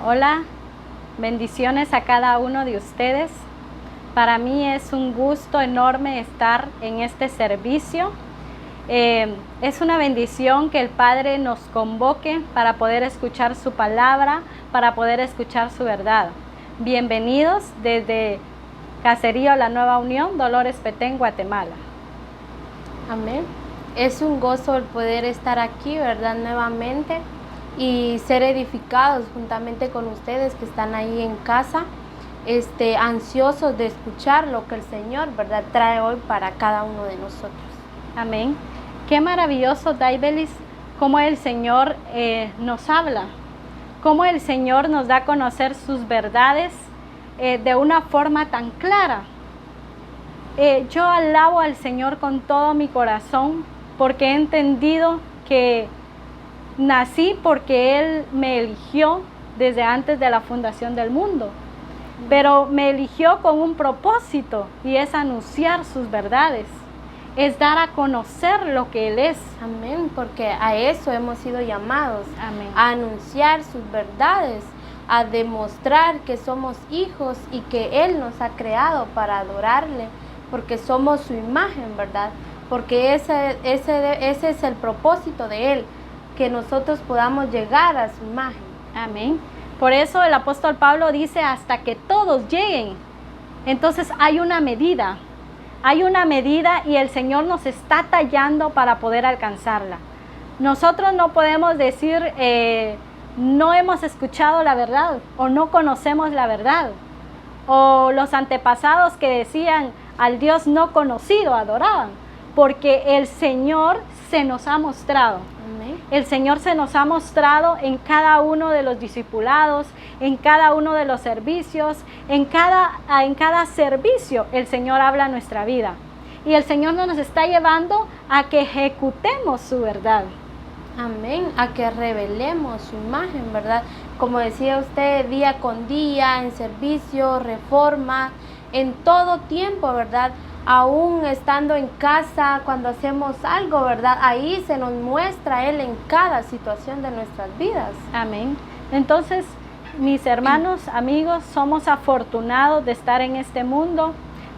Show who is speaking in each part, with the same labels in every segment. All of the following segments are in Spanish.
Speaker 1: Hola, bendiciones a cada uno de ustedes. Para mí es un gusto enorme estar en este servicio. Es una bendición que el Padre nos convoque para poder escuchar su palabra, para poder escuchar su verdad. Bienvenidos desde Caserío La Nueva Unión, Dolores Petén, Guatemala.
Speaker 2: Amén. Es un gozo el poder estar aquí, ¿verdad? Nuevamente y ser edificados juntamente con ustedes que están ahí en casa, ansiosos de escuchar lo que el Señor, ¿verdad?, trae hoy para cada uno de nosotros.
Speaker 1: Amén. Qué maravilloso, Daibelis, cómo el Señor nos habla, cómo el Señor nos da a conocer sus verdades de una forma tan clara. Yo alabo al Señor con todo mi corazón porque he entendido que nací porque Él me eligió desde antes de la fundación del mundo, pero me eligió con un propósito y es anunciar sus verdades, es dar a conocer lo que Él es.
Speaker 2: Amén, porque a eso hemos sido llamados.
Speaker 1: Amén.
Speaker 2: A anunciar sus verdades, a demostrar que somos hijos y que Él nos ha creado para adorarle, porque somos su imagen, ¿verdad? Porque ese es el propósito de Él, que nosotros podamos llegar a su imagen.
Speaker 1: Amén. Por eso el apóstol Pablo dice hasta que todos lleguen. Entonces hay una medida y el Señor nos está tallando para poder alcanzarla. Nosotros no podemos decir no hemos escuchado la verdad o no conocemos la verdad. O los antepasados que decían al Dios no conocido adoraban, porque el Señor se nos ha mostrado.
Speaker 2: Amén.
Speaker 1: El Señor se nos ha mostrado en cada uno de los discipulados, en cada uno de los servicios, en cada servicio el Señor habla nuestra vida. Y el Señor nos está llevando a que ejecutemos su verdad.
Speaker 2: Amén, a que revelemos su imagen, ¿verdad? Como decía usted, día con día, en servicio, reforma, en todo tiempo, ¿verdad? Aún estando en casa, cuando hacemos algo, ¿verdad? Ahí se nos muestra Él en cada situación de nuestras vidas.
Speaker 1: Amén. Entonces, mis hermanos, amigos, somos afortunados de estar en este mundo,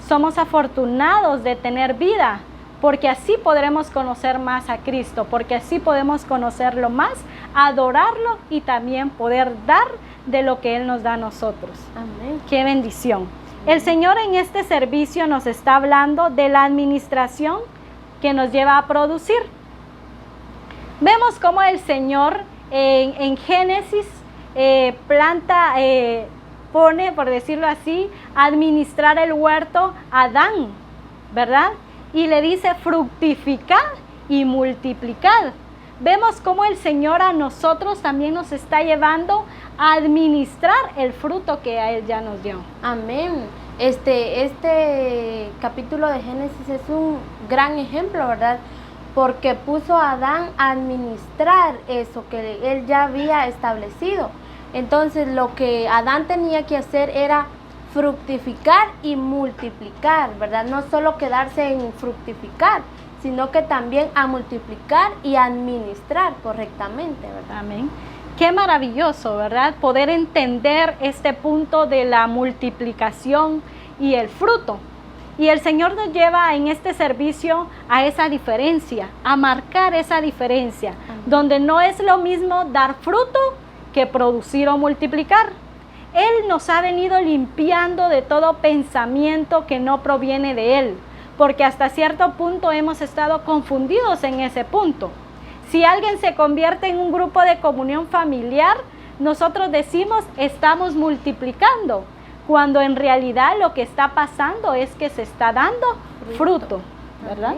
Speaker 1: somos afortunados de tener vida, porque así podremos conocer más a Cristo, porque así podemos conocerlo más, adorarlo y también poder dar de lo que Él nos da a nosotros.
Speaker 2: Amén.
Speaker 1: ¡Qué bendición! El Señor en este servicio nos está hablando de la administración que nos lleva a producir. Vemos cómo el Señor en Génesis pone, por decirlo así, a administrar el huerto a Adán, ¿verdad? Y le dice fructificad y multiplicad. Vemos cómo el Señor a nosotros también nos está llevando a administrar el fruto que a Él ya nos dio.
Speaker 2: Amén. Este capítulo de Génesis es un gran ejemplo, ¿verdad? Porque puso a Adán a administrar eso que Él ya había establecido. Entonces lo que Adán tenía que hacer era fructificar y multiplicar, ¿verdad? No solo quedarse en fructificar, sino que también a multiplicar y administrar correctamente, ¿verdad?
Speaker 1: Amén. Qué maravilloso, ¿verdad? Poder entender este punto de la multiplicación y el fruto. Y el Señor nos lleva en este servicio a esa diferencia, a marcar esa diferencia, donde no es lo mismo dar fruto que producir o multiplicar. Él nos ha venido limpiando de todo pensamiento que no proviene de Él, porque hasta cierto punto hemos estado confundidos en ese punto. Si alguien se convierte en un grupo de comunión familiar, nosotros decimos estamos multiplicando, cuando en realidad lo que está pasando es que se está dando fruto, ¿verdad?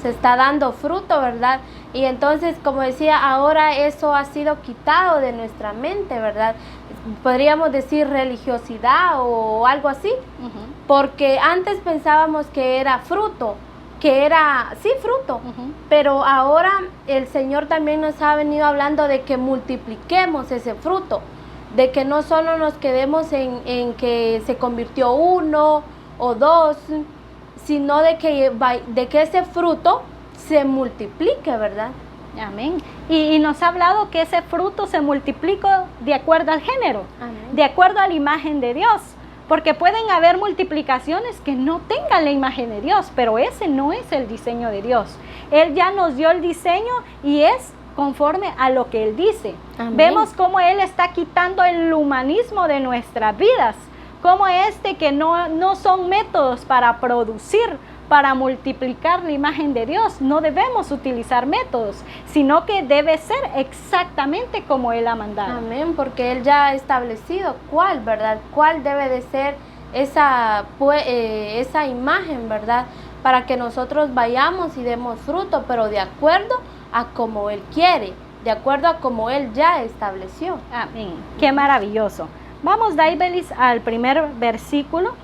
Speaker 2: Se está dando fruto, ¿verdad? Y entonces, como decía, ahora eso ha sido quitado de nuestra mente, ¿verdad? Podríamos decir religiosidad o algo así, porque antes pensábamos que era fruto, fruto, pero ahora el Señor también nos ha venido hablando de que multipliquemos ese fruto, de que no solo nos quedemos en que se convirtió uno o dos, sino de que ese fruto se multiplique, ¿verdad?
Speaker 1: Amén. Y nos ha hablado que ese fruto se multiplica de acuerdo al género,
Speaker 2: Amén.
Speaker 1: de acuerdo a la imagen de Dios. Porque pueden haber multiplicaciones que no tengan la imagen de Dios, pero ese no es el diseño de Dios. Él ya nos dio el diseño y es conforme a lo que Él dice.
Speaker 2: Amén.
Speaker 1: Vemos cómo Él está quitando el humanismo de nuestras vidas, como que no son métodos para producir, para multiplicar la imagen de Dios. No debemos utilizar métodos, sino que debe ser exactamente como Él ha mandado.
Speaker 2: Amén, porque Él ya ha establecido cuál, ¿verdad? Cuál debe de ser esa imagen, ¿verdad? Para que nosotros vayamos y demos fruto, pero de acuerdo a como Él quiere, de acuerdo a como Él ya estableció.
Speaker 1: Amén. Qué maravilloso. Vamos, Daibelis, al primer versículo.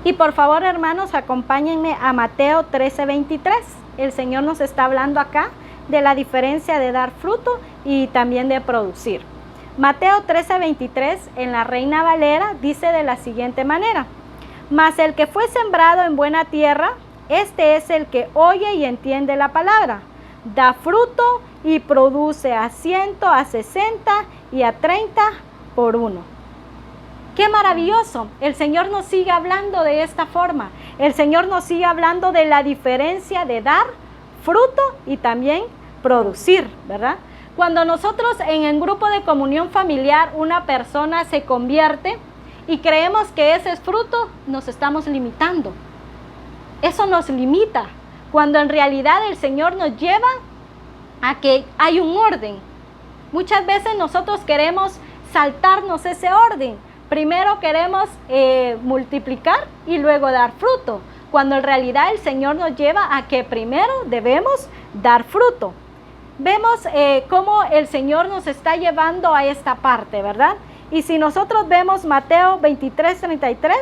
Speaker 1: Y por favor, hermanos, acompáñenme a Mateo 13:23. El Señor nos está hablando acá de la diferencia de dar fruto y también de producir. Mateo 13:23 en la Reina Valera dice de la siguiente manera: mas el que fue sembrado en buena tierra, este es el que oye y entiende la palabra, da fruto y produce a 100, a 60 y a 30 por uno. ¡Qué maravilloso! El Señor nos sigue hablando de esta forma. El Señor nos sigue hablando de la diferencia de dar fruto y también producir, ¿verdad? Cuando nosotros en el grupo de comunión familiar una persona se convierte y creemos que ese es fruto, nos estamos limitando. Eso nos limita, cuando en realidad el Señor nos lleva a que hay un orden. Muchas veces nosotros queremos saltarnos ese orden. Primero queremos multiplicar y luego dar fruto, cuando en realidad el Señor nos lleva a que primero debemos dar fruto. Vemos cómo el Señor nos está llevando a esta parte, ¿verdad? Y si nosotros vemos Mateo 23:33,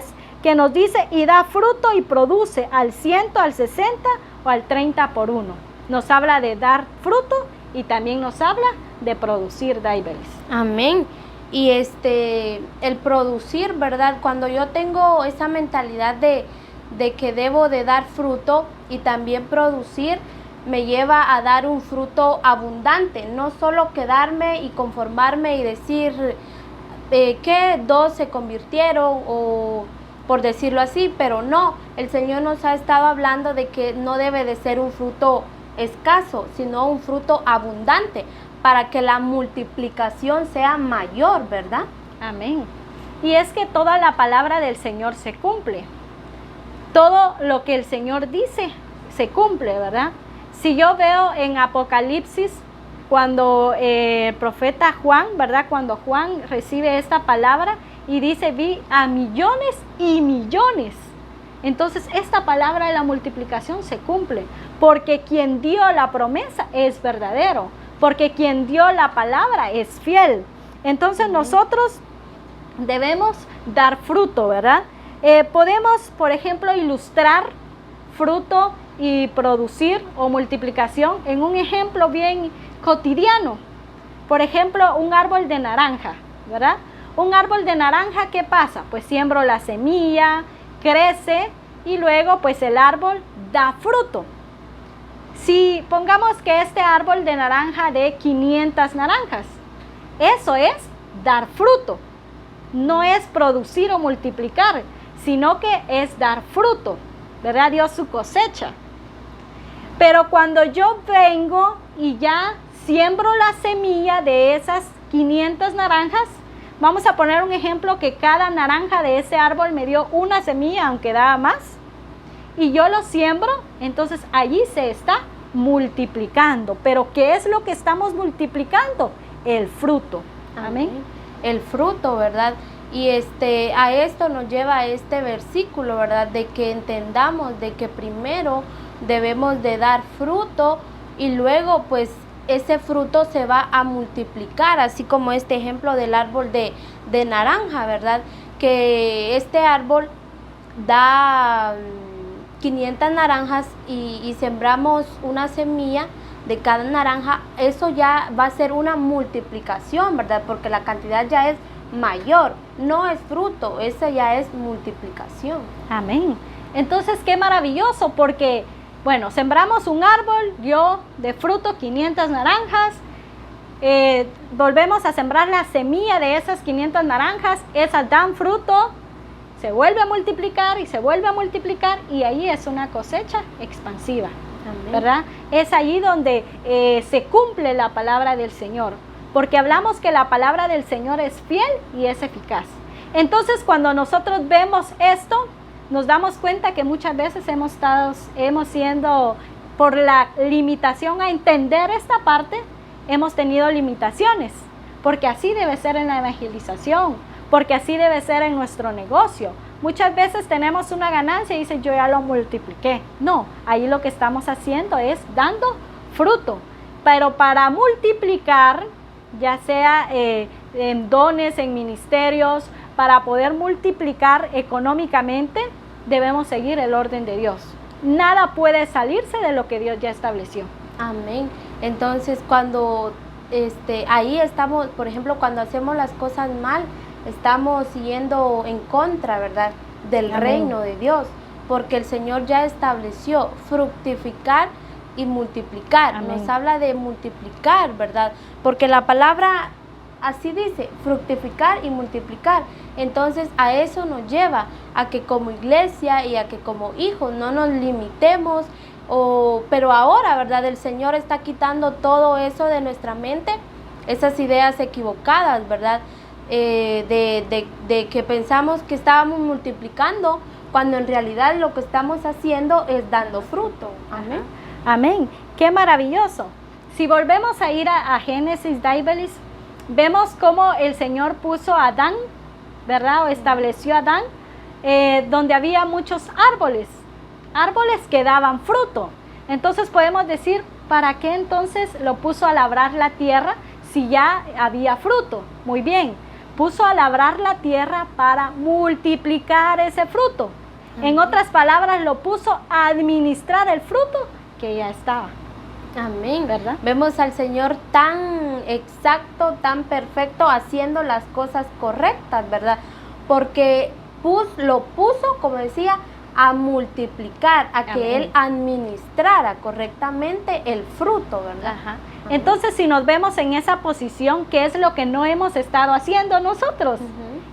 Speaker 1: que nos dice, y da fruto y produce al 100, al 60 o al 30 por uno. Nos habla de dar fruto y también nos habla de producir, Daibelis.
Speaker 2: Amén. Y el producir, ¿verdad? Cuando yo tengo esa mentalidad de que debo de dar fruto y también producir, me lleva a dar un fruto abundante, no solo quedarme y conformarme y decir que 2 se convirtieron, o por decirlo así, pero no, el Señor nos ha estado hablando de que no debe de ser un fruto escaso, sino un fruto abundante, para que la multiplicación sea mayor, ¿verdad?
Speaker 1: Amén. Y es que toda la palabra del Señor se cumple. Todo lo que el Señor dice se cumple, ¿verdad? Si yo veo en Apocalipsis, cuando el profeta Juan, ¿verdad? Cuando Juan recibe esta palabra y dice, vi a millones y millones. Entonces esta palabra de la multiplicación se cumple, porque quien dio la promesa es verdadero, porque quien dio la palabra es fiel. Entonces nosotros debemos dar fruto, ¿verdad? Podemos, por ejemplo, ilustrar fruto y producir o multiplicación en un ejemplo bien cotidiano. Por ejemplo, un árbol de naranja, ¿verdad? Un árbol de naranja, ¿qué pasa? Pues siembro la semilla, crece y luego pues el árbol da fruto. Si pongamos que este árbol de naranja dé 500 naranjas, eso es dar fruto. No es producir o multiplicar, sino que es dar fruto, ¿verdad? Dio su cosecha. Pero cuando yo vengo y ya siembro la semilla de esas 500 naranjas, vamos a poner un ejemplo que cada naranja de ese árbol me dio una semilla, aunque daba más, y yo lo siembro, entonces allí se está multiplicando. Pero ¿qué es lo que estamos multiplicando? El fruto. Amén.
Speaker 2: El fruto, ¿verdad? Y a esto nos lleva este versículo, ¿verdad? De que entendamos de que primero debemos de dar fruto y luego pues ese fruto se va a multiplicar, así como este ejemplo del árbol de naranja, ¿verdad? Que este árbol da 500 naranjas y sembramos una semilla de cada naranja, eso ya va a ser una multiplicación, ¿verdad? Porque la cantidad ya es mayor, no es fruto, esa ya es multiplicación.
Speaker 1: Amén. Entonces, qué maravilloso, porque Bueno, sembramos un árbol, dio de fruto 500 naranjas, volvemos a sembrar la semilla de esas 500 naranjas, esas dan fruto, se vuelve a multiplicar y se vuelve a multiplicar, y ahí es una cosecha expansiva. Amén. ¿Verdad? Es allí donde se cumple la palabra del Señor, porque hablamos que la palabra del Señor es fiel y es eficaz. Entonces, cuando nosotros vemos esto, nos damos cuenta que muchas veces hemos sido, por la limitación a entender esta parte, hemos tenido limitaciones, porque así debe ser en la evangelización, porque así debe ser en nuestro negocio. Muchas veces tenemos una ganancia y dicen, yo ya lo multipliqué. No, ahí lo que estamos haciendo es dando fruto. Pero para multiplicar, ya sea en dones, en ministerios, para poder multiplicar económicamente, debemos seguir el orden de Dios. Nada puede salirse de lo que Dios ya estableció.
Speaker 2: Amén. Entonces, cuando ahí estamos, por ejemplo, cuando hacemos las cosas mal, estamos yendo en contra, ¿verdad?, del Amén. Reino de Dios, porque el Señor ya estableció fructificar y multiplicar. Amén. Nos habla de multiplicar, ¿verdad? Porque la palabra así dice, fructificar y multiplicar. Entonces a eso nos lleva a que como iglesia y a que como hijos no nos limitemos, pero ahora, ¿verdad?, el Señor está quitando todo eso de nuestra mente, esas ideas equivocadas, ¿verdad?, de que pensamos que estábamos multiplicando, cuando en realidad lo que estamos haciendo es dando fruto. Amén.
Speaker 1: Amén. Qué maravilloso. Si volvemos a ir a Génesis Daibelis, vemos cómo el Señor puso a Adán, ¿verdad?, o estableció a Adán, donde había muchos árboles que daban fruto. Entonces podemos decir, ¿para qué entonces lo puso a labrar la tierra si ya había fruto? Muy bien, puso a labrar la tierra para multiplicar ese fruto. En otras palabras, lo puso a administrar el fruto que ya estaba.
Speaker 2: Amén, ¿verdad? Vemos al Señor tan exacto, tan perfecto, haciendo las cosas correctas, ¿verdad? Porque lo puso, como decía, a multiplicar, a Amén. Que Él administrara correctamente el fruto, ¿verdad?
Speaker 1: Ajá. Entonces, si nos vemos en esa posición, ¿qué es lo que no hemos estado haciendo nosotros?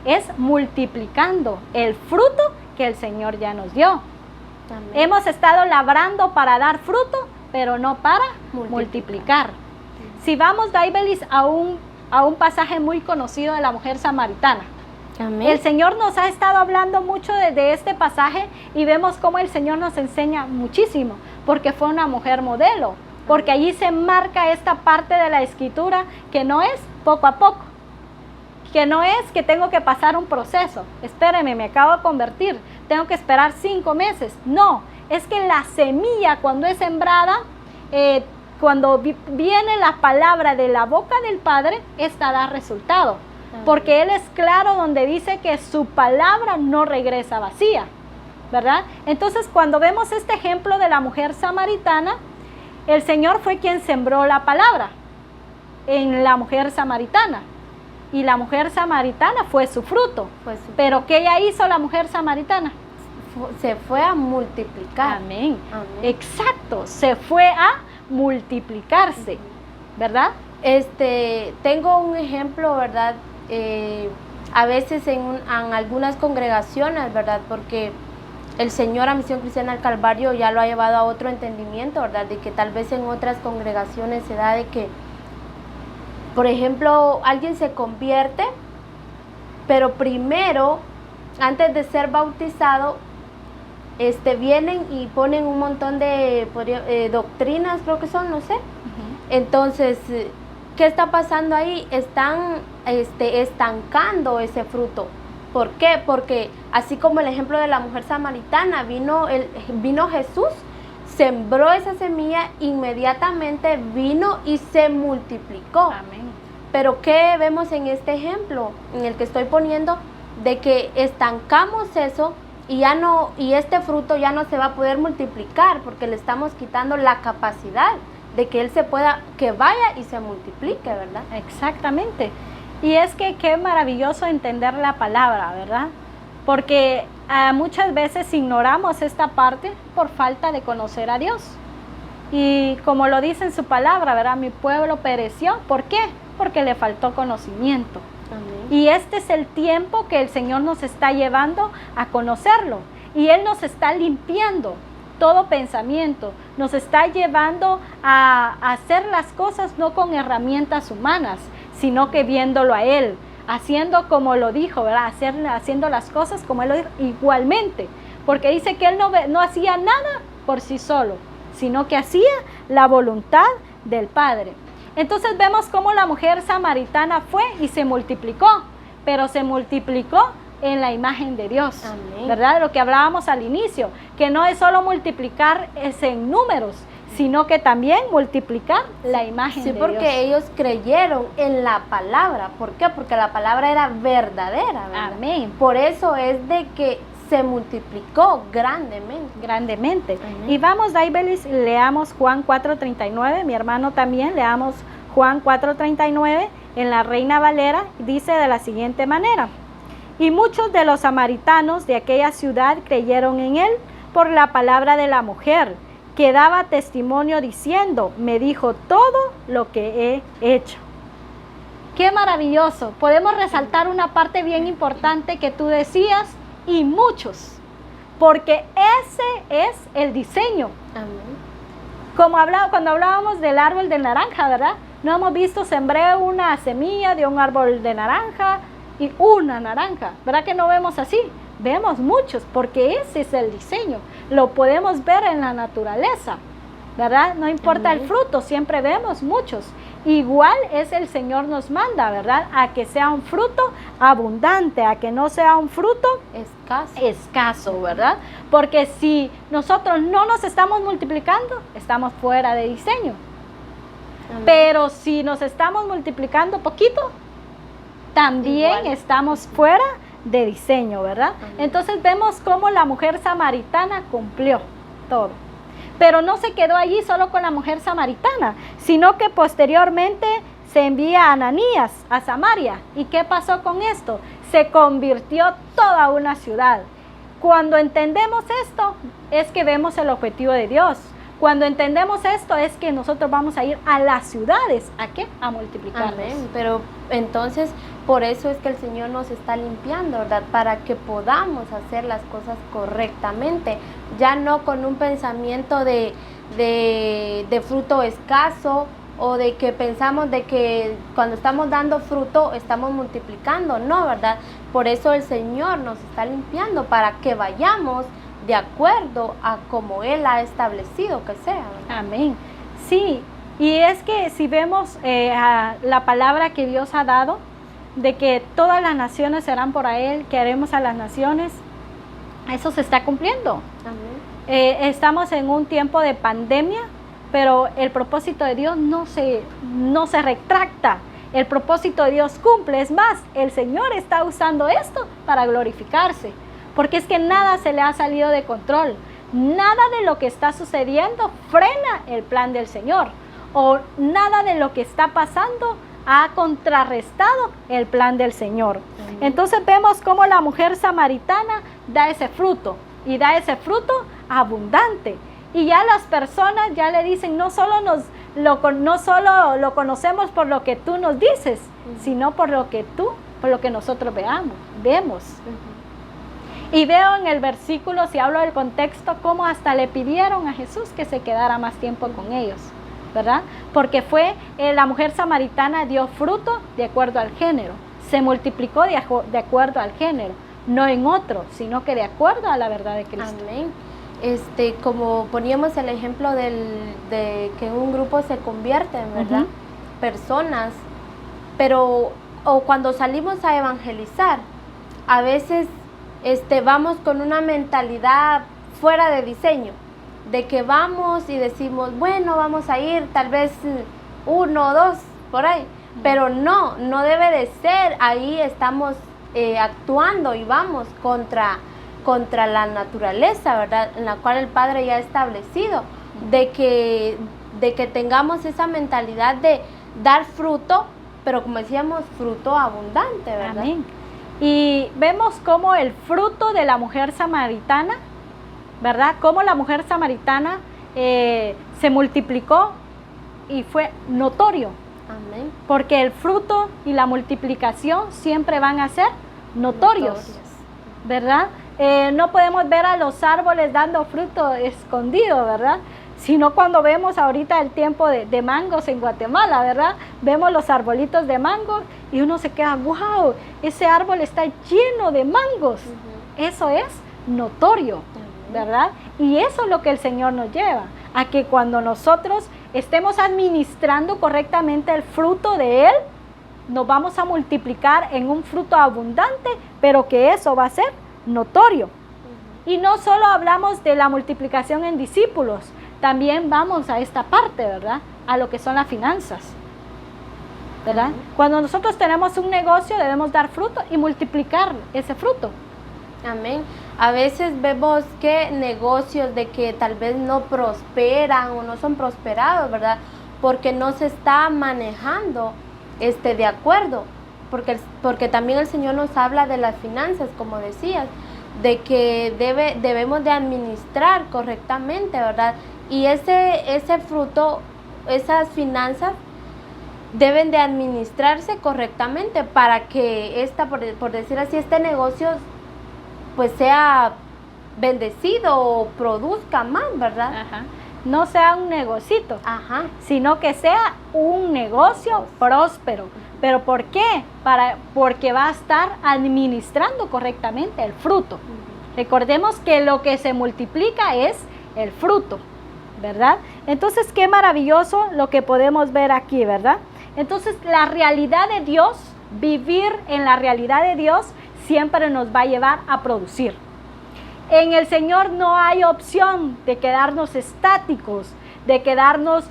Speaker 1: Es multiplicando el fruto que el Señor ya nos dio. Amén. Hemos estado labrando para dar fruto, pero no para multiplicar. Si vamos, Daibelis, a un pasaje muy conocido de la mujer samaritana. Amén. El Señor nos ha estado hablando mucho de este pasaje y vemos cómo el Señor nos enseña muchísimo, porque fue una mujer modelo, porque allí se marca esta parte de la escritura que no es poco a poco, que no es que tengo que pasar un proceso, espéreme, me acabo de convertir, tengo que esperar 5 meses, no, es que la semilla cuando es sembrada, cuando viene la palabra de la boca del Padre, esta da resultado. Porque Él es claro donde dice que su palabra no regresa vacía, ¿verdad? Entonces, cuando vemos este ejemplo de la mujer samaritana, el Señor fue quien sembró la palabra en la mujer samaritana. Y la mujer samaritana fue su fruto. Pero ¿qué ella hizo la mujer samaritana?
Speaker 2: Se fue a multiplicar.
Speaker 1: Amén. Amén. Exacto, se fue a multiplicarse, ¿verdad?
Speaker 2: Tengo un ejemplo, ¿verdad? A veces en algunas congregaciones, ¿verdad? Porque el Señor a Misión Cristiana del Calvario ya lo ha llevado a otro entendimiento, ¿verdad? De que tal vez en otras congregaciones se da de que, por ejemplo, alguien se convierte, pero primero, antes de ser bautizado, vienen y ponen un montón de doctrinas, creo que son, no sé. Entonces, ¿qué está pasando ahí? Están estancando ese fruto. ¿Por qué? Porque así como el ejemplo de la mujer samaritana, vino Jesús, sembró esa semilla, inmediatamente vino y se multiplicó.
Speaker 1: Amén.
Speaker 2: Pero ¿qué vemos en este ejemplo en el que estoy poniendo? De que estancamos eso y este fruto ya no se va a poder multiplicar porque le estamos quitando la capacidad de que Él que vaya y se multiplique, ¿verdad?
Speaker 1: Exactamente. Y es que qué maravilloso entender la palabra, ¿verdad? Porque muchas veces ignoramos esta parte por falta de conocer a Dios. Y como lo dice en su palabra, ¿verdad? Mi pueblo pereció. ¿Por qué? Porque le faltó conocimiento.
Speaker 2: Amén.
Speaker 1: Y este es el tiempo que el Señor nos está llevando a conocerlo. Y Él nos está limpiando todo pensamiento. Nos está llevando a hacer las cosas no con herramientas humanas, sino que viéndolo a Él. Haciendo como lo dijo, ¿verdad? Haciendo las cosas como Él lo dijo igualmente. Porque dice que Él no hacía nada por sí solo, sino que hacía la voluntad del Padre. Entonces vemos cómo la mujer samaritana fue y se multiplicó, pero se multiplicó en la imagen de Dios.
Speaker 2: Amén.
Speaker 1: ¿Verdad? Lo que hablábamos al inicio, que no es solo multiplicar en números, sino que también multiplicar la imagen de Dios.
Speaker 2: Sí, porque ellos creyeron en la palabra. ¿Por qué? Porque la palabra era verdadera, ¿verdad?
Speaker 1: Amén.
Speaker 2: Por eso es de que se multiplicó grandemente.
Speaker 1: Amén. Y vamos, Daibelis, leamos Juan 4:39, mi hermano también, leamos Juan 4:39 en la Reina Valera, dice de la siguiente manera: y muchos de los samaritanos de aquella ciudad creyeron en él por la palabra de la mujer, que daba testimonio diciendo, me dijo todo lo que he hecho. Qué maravilloso. Podemos resaltar una parte bien importante que tú decías, y muchos, porque ese es el diseño.
Speaker 2: Amén.
Speaker 1: Cuando hablábamos del árbol de naranja, ¿verdad? No hemos visto, sembré una semilla de un árbol de naranja y una naranja, ¿verdad que no vemos así? Vemos muchos, porque ese es el diseño. Lo podemos ver en la naturaleza, ¿verdad? No importa el fruto, siempre vemos muchos. Igual es el Señor nos manda, ¿verdad? A que sea un fruto abundante, a que no sea un fruto escaso, ¿verdad? Porque si nosotros no nos estamos multiplicando, estamos fuera de diseño.
Speaker 2: Amén.
Speaker 1: Pero si nos estamos multiplicando poquito, también
Speaker 2: Igual
Speaker 1: estamos fuera de diseño, ¿verdad?
Speaker 2: Amén.
Speaker 1: Entonces vemos cómo la mujer samaritana cumplió todo. Pero no se quedó allí solo con la mujer samaritana, sino que posteriormente se envía a Ananías a Samaria. ¿Y qué pasó con esto? Se convirtió toda una ciudad. Cuando entendemos esto, es que vemos el objetivo de Dios. Cuando entendemos esto, es que nosotros vamos a ir a las ciudades. ¿A qué? A multiplicarnos.
Speaker 2: Amén. Pero entonces, por eso es que el Señor nos está limpiando, ¿verdad? Para que podamos hacer las cosas correctamente. Ya no con un pensamiento de fruto escaso, o de que pensamos de que cuando estamos dando fruto estamos multiplicando. No, ¿verdad? Por eso el Señor nos está limpiando, para que vayamos de acuerdo a como Él ha establecido que sea, ¿verdad?
Speaker 1: Amén. Sí, y es que si vemos la palabra que Dios ha dado, de que todas las naciones serán por Él, que haremos a las naciones, eso se está cumpliendo.
Speaker 2: Amén.
Speaker 1: Estamos en un tiempo de pandemia, pero el propósito de Dios no se retracta. El propósito de Dios cumple. Es más, el Señor está usando esto para glorificarse. Porque es que nada se le ha salido de control. Nada de lo que está sucediendo frena el plan del Señor. O nada de lo que está pasando ha contrarrestado el plan del Señor. Entonces vemos cómo la mujer samaritana da ese fruto. Y da ese fruto abundante. Y ya las personas ya le dicen, no solo lo conocemos por lo que tú nos dices, sino por lo que nosotros vemos. Y veo en el versículo, si hablo del contexto, cómo hasta le pidieron a Jesús que se quedara más tiempo con ellos, ¿verdad? Porque la mujer samaritana dio fruto de acuerdo al género, se multiplicó de acuerdo al género, no en otro, sino que de acuerdo a la verdad de Cristo.
Speaker 2: Amén. Como poníamos el ejemplo de que un grupo se convierten, ¿verdad? Personas, pero o cuando salimos a evangelizar, a veces vamos con una mentalidad fuera de diseño, de que vamos y decimos, bueno, vamos a ir tal vez 1 o 2 por ahí, pero no debe de ser. Ahí estamos actuando y vamos contra la naturaleza, ¿verdad? En la cual el Padre ya ha establecido, de que tengamos esa mentalidad de dar fruto, pero como decíamos, fruto abundante, ¿verdad?
Speaker 1: Amén. Y vemos cómo el fruto de la mujer samaritana, ¿verdad? Cómo la mujer samaritana se multiplicó y fue notorio.
Speaker 2: Amén.
Speaker 1: Porque el fruto y la multiplicación siempre van a ser notorios, ¿verdad? No podemos ver a los árboles dando fruto escondido, ¿verdad? Sino cuando vemos ahorita el tiempo de mangos en Guatemala, ¿verdad? Vemos los arbolitos de mangos y uno se queda, wow, ese árbol está lleno de mangos. Eso es notorio, ¿verdad? Y eso es lo que el Señor nos lleva, a que cuando nosotros estemos administrando correctamente el fruto de Él, nos vamos a multiplicar en un fruto abundante, pero que eso va a ser notorio. Y no solo hablamos de la multiplicación en discípulos, también vamos a esta parte, ¿verdad? A lo que son las finanzas, ¿verdad? Cuando nosotros tenemos un negocio, debemos dar fruto y multiplicar ese fruto.
Speaker 2: Amén. A veces vemos que negocios de que tal vez no prosperan o no son prosperados, ¿verdad? Porque no se está manejando de acuerdo. Porque también el Señor nos habla de las finanzas, como decías, de que debemos de administrar correctamente, ¿verdad? Y ese fruto, esas finanzas, deben de administrarse correctamente para que por decir así, este negocio pues sea bendecido o produzca más, ¿verdad?
Speaker 1: Ajá. No sea un negocito,
Speaker 2: Ajá.
Speaker 1: sino que sea un negocio próspero. ¿Pero por qué? Porque va a estar administrando correctamente el fruto. Recordemos que lo que se multiplica es el fruto, ¿verdad? Entonces, qué maravilloso lo que podemos ver aquí, ¿verdad? Entonces, la realidad de Dios, vivir en la realidad de Dios, siempre nos va a llevar a producir. En el Señor no hay opción de quedarnos estáticos, de quedarnos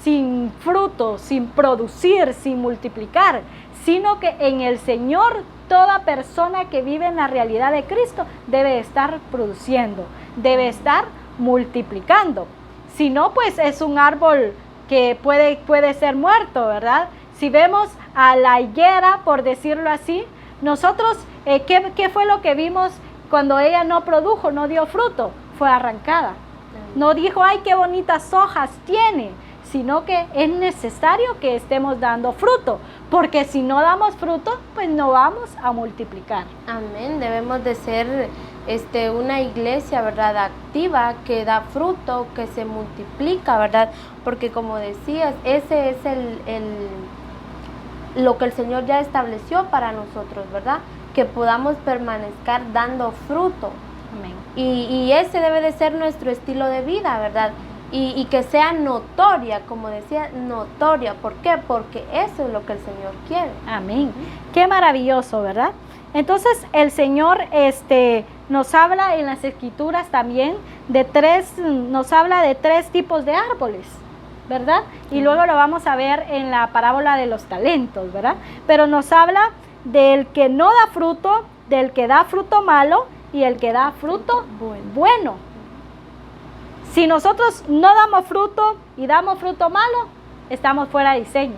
Speaker 1: sin fruto, sin producir, sin multiplicar, sino que en el Señor toda persona que vive en la realidad de Cristo debe estar produciendo, debe estar multiplicando. Si no, pues es un árbol que puede ser muerto, ¿verdad? Si vemos a la higuera, por decirlo así, nosotros, ¿qué fue lo que vimos cuando ella no produjo, no dio fruto? Fue arrancada. No dijo, ay, qué bonitas hojas tiene, sino que es necesario que estemos dando fruto, porque si no damos fruto, pues no vamos a multiplicar.
Speaker 2: Amén. Debemos de ser una iglesia, ¿verdad? Activa, que da fruto, que se multiplica, ¿verdad? Porque como decías, ese es lo que el Señor ya estableció para nosotros, ¿verdad? Que podamos permanecer dando fruto.
Speaker 1: Amén.
Speaker 2: Y ese debe de ser nuestro estilo de vida, ¿verdad? Y que sea notoria, como decía, notoria. ¿Por qué? Porque eso es lo que el Señor quiere.
Speaker 1: Amén. Qué maravilloso, ¿verdad? Entonces el Señor nos habla en las Escrituras también nos habla de tres tipos de árboles, ¿verdad? Y luego lo vamos a ver en la parábola de los talentos, ¿verdad? Pero nos habla del que no da fruto, del que da fruto malo y el que da fruto bueno. Si nosotros no damos fruto y damos fruto malo, estamos fuera de diseño.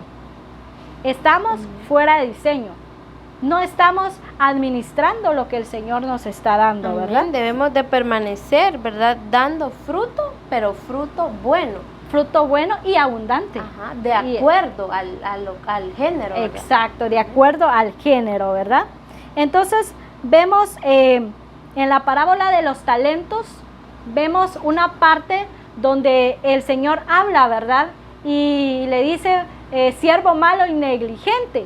Speaker 1: Estamos fuera de diseño. No estamos administrando lo que el Señor nos está dando, ¿verdad?
Speaker 2: Amén. Debemos de permanecer, ¿verdad? Dando fruto, pero fruto bueno.
Speaker 1: Fruto bueno y abundante.
Speaker 2: Ajá, de acuerdo al género, ¿verdad?
Speaker 1: Exacto, de acuerdo al género, ¿verdad? Entonces, vemos en la parábola de los talentos, vemos una parte donde el Señor habla, ¿verdad? Y le dice, siervo malo y negligente.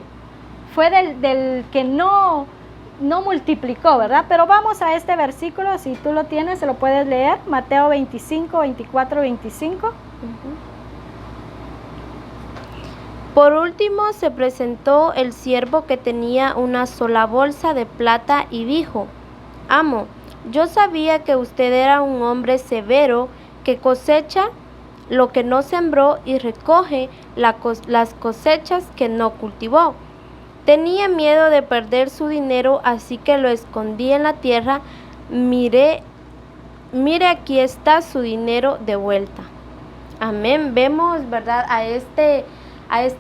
Speaker 1: Fue del que no multiplicó, ¿verdad? Pero vamos a este versículo, si tú lo tienes, se lo puedes leer, Mateo 25, 24, 25.
Speaker 2: Por último se presentó el siervo que tenía una sola bolsa de plata y dijo, amo, yo sabía que usted era un hombre severo que cosecha lo que no sembró y recoge las cosechas que no cultivó. Tenía miedo de perder su dinero, así que lo escondí en la tierra. Mire, aquí está su dinero de vuelta. Amén. Vemos, ¿verdad? A este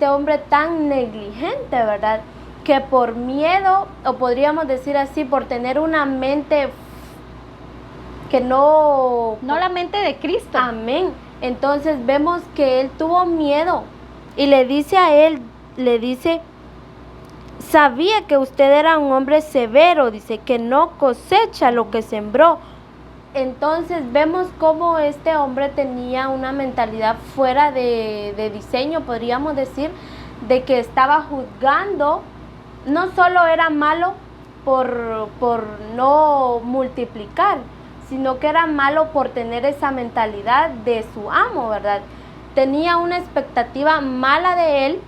Speaker 2: hombre tan negligente, ¿verdad? que por miedo, o podríamos decir así, por tener una mente que no
Speaker 1: la mente de Cristo.
Speaker 2: Amén. Entonces vemos que él tuvo miedo y le dice a él, sabía que usted era un hombre severo, dice, que no cosecha lo que sembró. Entonces vemos cómo este hombre tenía una mentalidad fuera de diseño, podríamos decir, de que estaba juzgando. No solo era malo por no multiplicar, sino que era malo por tener esa mentalidad de su amo, ¿verdad? Tenía una expectativa mala de él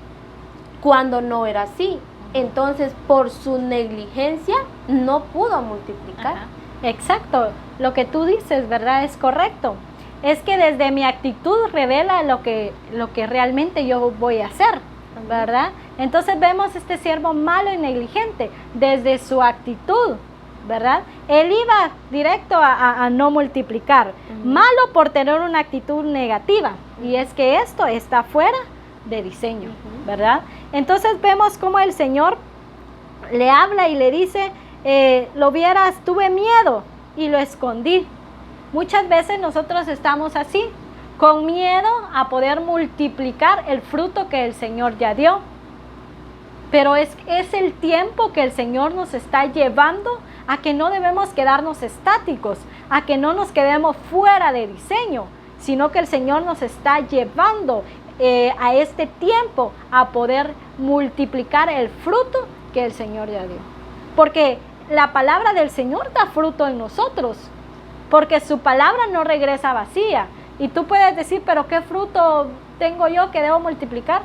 Speaker 2: cuando no era así. Entonces, por su negligencia, no pudo multiplicar.
Speaker 1: Ajá. Exacto, lo que tú dices, ¿verdad? Es correcto. Es que desde mi actitud revela lo que realmente yo voy a hacer, ¿verdad? Entonces vemos este siervo malo y negligente desde su actitud, ¿verdad? Él iba directo a no multiplicar. Malo por tener una actitud negativa. Y es que esto está fuera de diseño, ¿verdad? Entonces vemos cómo el Señor le habla y le dice, lo vieras, tuve miedo y lo escondí. Muchas veces nosotros estamos así, con miedo a poder multiplicar el fruto que el Señor ya dio. Pero es el tiempo que el Señor nos está llevando a que no debemos quedarnos estáticos, a que no nos quedemos fuera de diseño, sino que el Señor nos está llevando a este tiempo a poder multiplicar el fruto que el Señor ya dio. Porque la palabra del Señor da fruto en nosotros, porque su palabra no regresa vacía. Y tú puedes decir, pero ¿qué fruto tengo yo que debo multiplicar?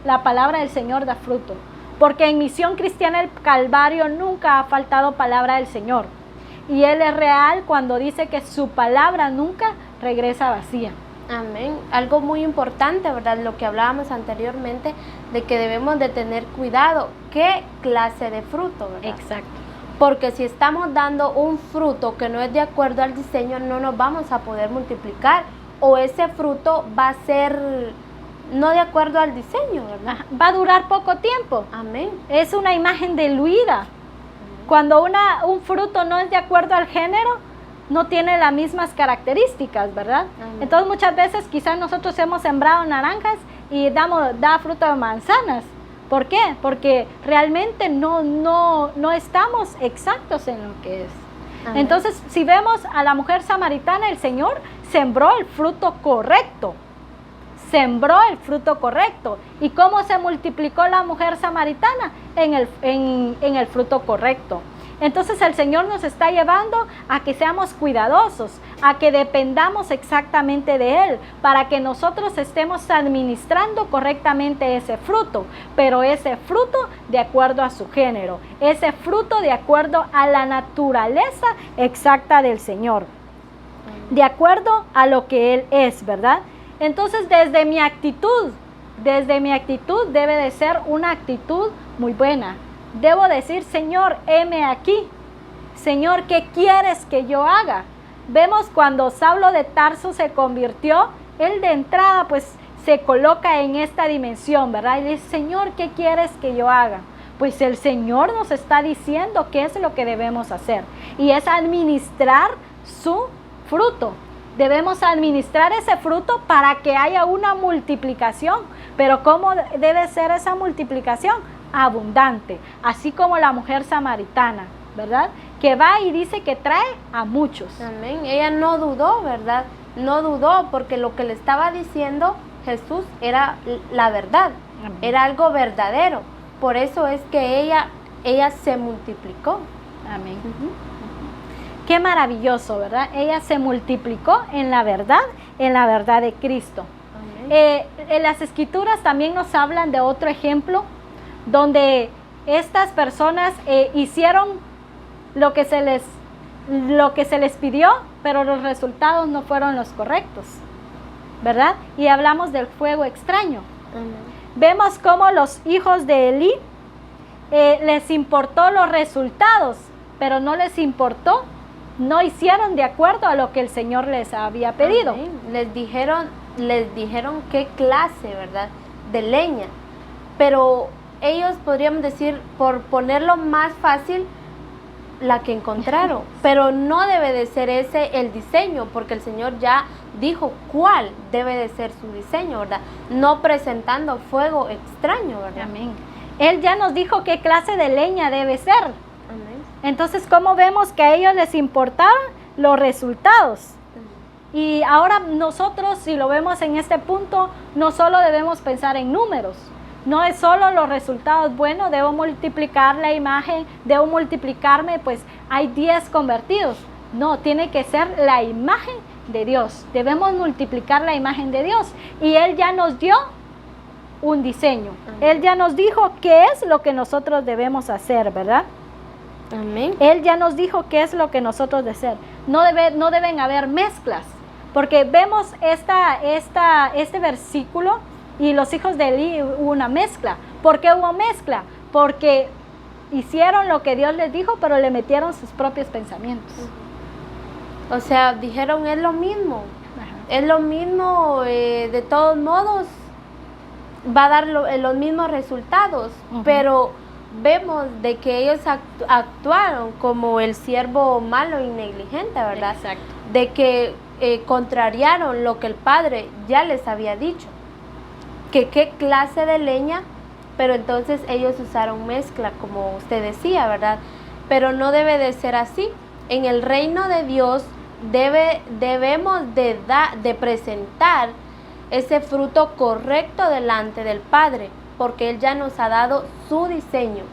Speaker 1: La palabra del Señor da fruto. Porque en Misión Cristiana del Calvario nunca ha faltado palabra del Señor. Y Él es real cuando dice que su palabra nunca regresa vacía.
Speaker 2: Amén. Algo muy importante, ¿verdad? Lo que hablábamos anteriormente, de que debemos de tener cuidado. ¿Qué clase de fruto, verdad?
Speaker 1: Exacto.
Speaker 2: Porque si estamos dando un fruto que no es de acuerdo al diseño, no nos vamos a poder multiplicar. O ese fruto va a ser no de acuerdo al diseño, ¿verdad?
Speaker 1: Va a durar poco tiempo.
Speaker 2: Amén.
Speaker 1: Es una imagen diluida. Cuando un fruto no es de acuerdo al género, no tiene las mismas características, ¿verdad?
Speaker 2: Amén.
Speaker 1: Entonces muchas veces quizás nosotros hemos sembrado naranjas y da fruto de manzanas. ¿Por qué? Porque realmente no estamos exactos en lo que es.
Speaker 2: Amén.
Speaker 1: Entonces, si vemos a la mujer samaritana, el Señor sembró el fruto correcto. Sembró el fruto correcto. ¿Y cómo se multiplicó la mujer samaritana? En el fruto correcto. Entonces el Señor nos está llevando a que seamos cuidadosos, a que dependamos exactamente de Él, para que nosotros estemos administrando correctamente ese fruto, pero ese fruto de acuerdo a su género, ese fruto de acuerdo a la naturaleza exacta del Señor, de acuerdo a lo que Él es, ¿verdad? Entonces desde mi actitud debe de ser una actitud muy buena. Debo decir, Señor, heme aquí. Señor, ¿qué quieres que yo haga? Vemos cuando Saulo de Tarso se convirtió, él de entrada pues se coloca en esta dimensión, ¿verdad? Y dice, Señor, ¿qué quieres que yo haga? Pues el Señor nos está diciendo qué es lo que debemos hacer. Y es administrar su fruto. Debemos administrar ese fruto para que haya una multiplicación. Pero ¿cómo debe ser esa multiplicación? Abundante, así como la mujer samaritana, ¿verdad? Que va y dice que trae a muchos.
Speaker 2: Amén. Ella no dudó, ¿verdad? No dudó porque lo que le estaba diciendo Jesús era la verdad. Amén. Era algo verdadero. Por eso es que ella se multiplicó.
Speaker 1: Amén. Qué maravilloso, ¿verdad? Ella se multiplicó en la verdad de Cristo. En las Escrituras también nos hablan de otro ejemplo donde estas personas hicieron lo que se les pidió, pero los resultados no fueron los correctos, ¿verdad? Y hablamos del fuego extraño. Vemos cómo los hijos de Elí les importó los resultados, pero no les importó, no hicieron de acuerdo a lo que el Señor les había pedido.
Speaker 2: Amén. Les dijeron qué clase, ¿verdad? De leña. Pero ellos podríamos decir, por ponerlo más fácil, la que encontraron, pero no debe de ser ese el diseño, porque el Señor ya dijo cuál debe de ser su diseño, ¿verdad? No presentando fuego extraño, ¿verdad?
Speaker 1: Amén. Él ya nos dijo qué clase de leña debe ser.
Speaker 2: Amén.
Speaker 1: Entonces, ¿cómo vemos que a ellos les importaban los resultados? Y ahora nosotros, si lo vemos en este punto, no solo debemos pensar en números, no es solo los resultados, bueno, debo multiplicar la imagen, debo multiplicarme, pues hay 10 convertidos. No, tiene que ser la imagen de Dios. Debemos multiplicar la imagen de Dios. Y Él ya nos dio un diseño. Él ya nos dijo qué es lo que nosotros debemos hacer, ¿verdad?
Speaker 2: Amén.
Speaker 1: Él ya nos dijo qué es lo que nosotros debemos hacer. No deben haber mezclas, porque vemos este versículo y los hijos de Eli hubo una mezcla. ¿Por qué hubo mezcla? Porque hicieron lo que Dios les dijo, pero le metieron sus propios pensamientos.
Speaker 2: O sea, dijeron es lo mismo.
Speaker 1: Ajá.
Speaker 2: Es lo mismo, de todos modos va a dar los mismos resultados, pero vemos de que ellos actuaron como el siervo malo y negligente, ¿verdad?
Speaker 1: Exacto.
Speaker 2: De que contrariaron lo que el Padre ya les había dicho, que qué clase de leña, pero entonces ellos usaron mezcla, como usted decía, ¿verdad? Pero no debe de ser así. En el reino de Dios debemos de presentar ese fruto correcto delante del Padre, porque Él ya nos ha dado su diseño,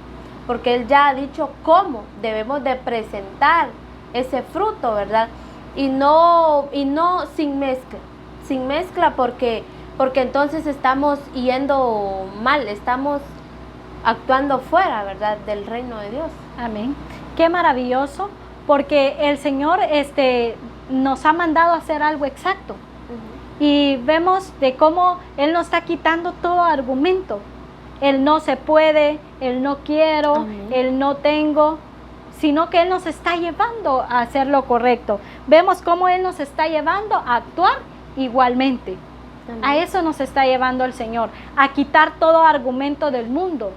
Speaker 2: porque Él ya ha dicho cómo debemos de presentar ese fruto, ¿verdad? Y no sin mezcla, porque entonces estamos yendo mal, estamos actuando fuera, ¿verdad?, del reino de Dios.
Speaker 1: Amén. Qué maravilloso, porque el Señor nos ha mandado a hacer algo exacto. Y vemos de cómo Él nos está quitando todo argumento. El no se puede, el no quiero,
Speaker 2: Amén.
Speaker 1: el no tengo, sino que Él nos está llevando a hacer lo correcto. Vemos cómo Él nos está llevando a actuar igualmente.
Speaker 2: Amén.
Speaker 1: A eso nos está llevando el Señor, a quitar todo argumento del mundo,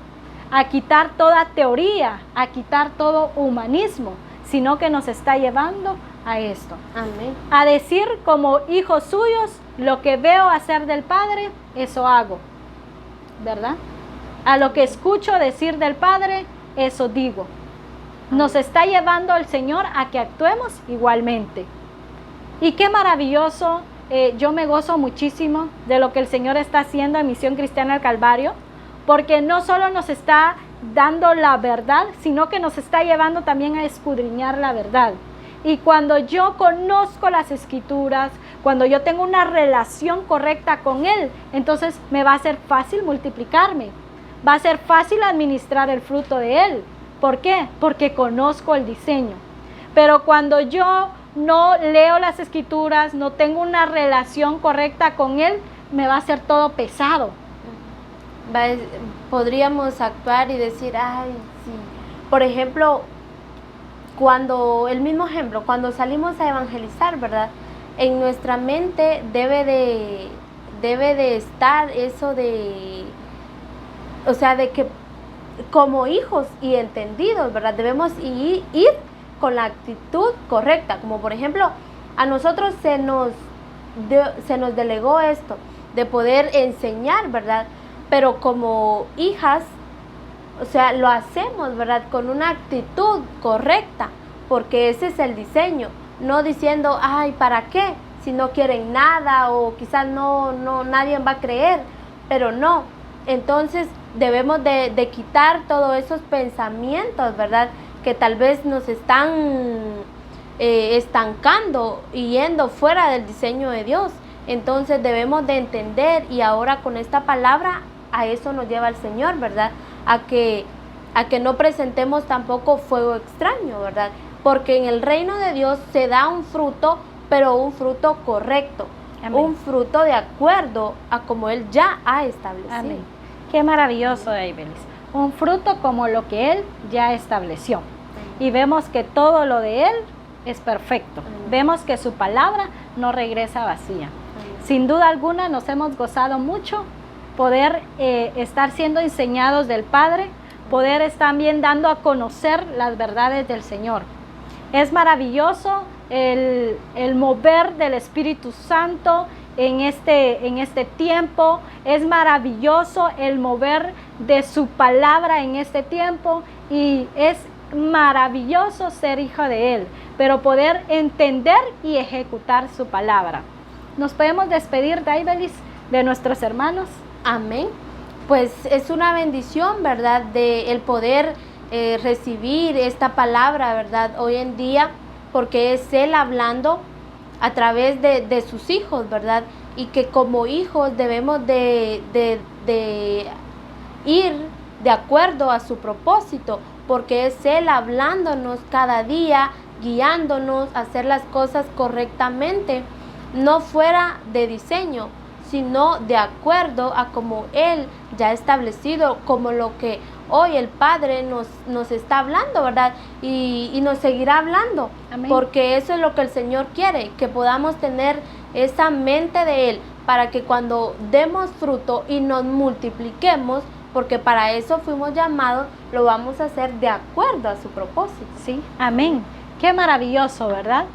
Speaker 1: a quitar toda teoría, a quitar todo humanismo, sino que nos está llevando a esto.
Speaker 2: Amén.
Speaker 1: A decir como hijos suyos, lo que veo hacer del Padre, eso hago, ¿verdad? A lo que escucho decir del Padre, eso digo. Nos está llevando el Señor a que actuemos igualmente. Y qué maravilloso, yo me gozo muchísimo de lo que el Señor está haciendo en Misión Cristiana del Calvario, porque no solo nos está dando la verdad, sino que nos está llevando también a escudriñar la verdad. Y cuando yo conozco las Escrituras, cuando yo tengo una relación correcta con Él, entonces me va a ser fácil multiplicarme, va a ser fácil administrar el fruto de Él. ¿Por qué? Porque conozco el diseño. Pero cuando yo no leo las Escrituras, no tengo una relación correcta con Él, me va a ser todo pesado.
Speaker 2: Podríamos actuar y decir, ay, sí. Por ejemplo, cuando salimos a evangelizar, ¿verdad? En nuestra mente debe de estar eso de, o sea, de que como hijos y entendidos, ¿verdad? Debemos ir con la actitud correcta, como por ejemplo, a nosotros se nos delegó esto, de poder enseñar, ¿verdad? Pero como hijas, o sea, lo hacemos, ¿verdad?, con una actitud correcta, porque ese es el diseño, no diciendo, ay, ¿para qué? Si no quieren nada, o quizás no nadie va a creer, pero no. Entonces debemos de quitar todos esos pensamientos, ¿verdad?, que tal vez nos están estancando y yendo fuera del diseño de Dios. Entonces debemos de entender, y ahora con esta palabra a eso nos lleva el Señor, ¿verdad?, a que no presentemos tampoco fuego extraño, ¿verdad? Porque en el reino de Dios se da un fruto, pero un fruto correcto. Amén. Un fruto de acuerdo a como Él ya ha establecido.
Speaker 1: Amén. Qué maravilloso, Aibelis. Un fruto como lo que Él ya estableció. Y vemos que todo lo de Él es perfecto. Vemos que su palabra no regresa vacía. Sin duda alguna nos hemos gozado mucho poder estar siendo enseñados del Padre, poder estar también dando a conocer las verdades del Señor. Es maravilloso el mover del Espíritu Santo en este tiempo. Es maravilloso el mover de su palabra en este tiempo, y es maravilloso ser hijo de Él, pero poder entender y ejecutar su palabra. ¿Nos podemos despedir, Daibelis, de nuestros hermanos?
Speaker 2: Amén. Pues es una bendición, ¿verdad?, de el poder recibir esta palabra, ¿verdad?, hoy en día, porque es Él hablando a través de sus hijos, ¿verdad? Y que como hijos debemos de ir de acuerdo a su propósito, porque es Él hablándonos cada día, guiándonos a hacer las cosas correctamente, no fuera de diseño, sino de acuerdo a como Él ya ha establecido, como lo que hoy el Padre nos está hablando, ¿verdad? Y nos seguirá hablando. Amén. Porque eso es lo que el Señor quiere, que podamos tener esa mente de Él, para que cuando demos fruto y nos multipliquemos, porque para eso fuimos llamados, lo vamos a hacer de acuerdo a su propósito.
Speaker 1: Sí, amén. Qué maravilloso, ¿verdad?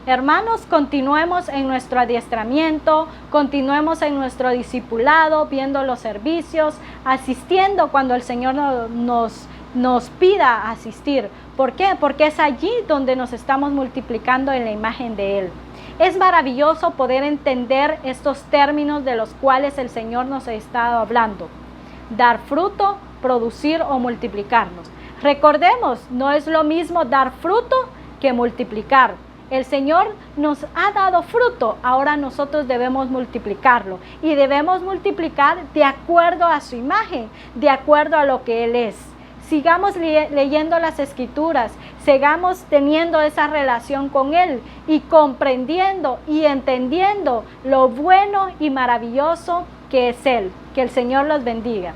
Speaker 1: Hermanos, continuemos en nuestro adiestramiento, continuemos en nuestro discipulado, viendo los servicios, asistiendo cuando el Señor nos pida asistir. ¿Por qué? Porque es allí donde nos estamos multiplicando en la imagen de Él. Es maravilloso poder entender estos términos de los cuales el Señor nos ha estado hablando: dar fruto, producir o multiplicarnos. Recordemos, no es lo mismo dar fruto que multiplicar. El Señor nos ha dado fruto, ahora nosotros debemos multiplicarlo, y debemos multiplicar de acuerdo a su imagen, de acuerdo a lo que Él es. Sigamos leyendo las Escrituras, sigamos teniendo esa relación con Él y comprendiendo y entendiendo lo bueno y maravilloso que es Él. Que el Señor los bendiga.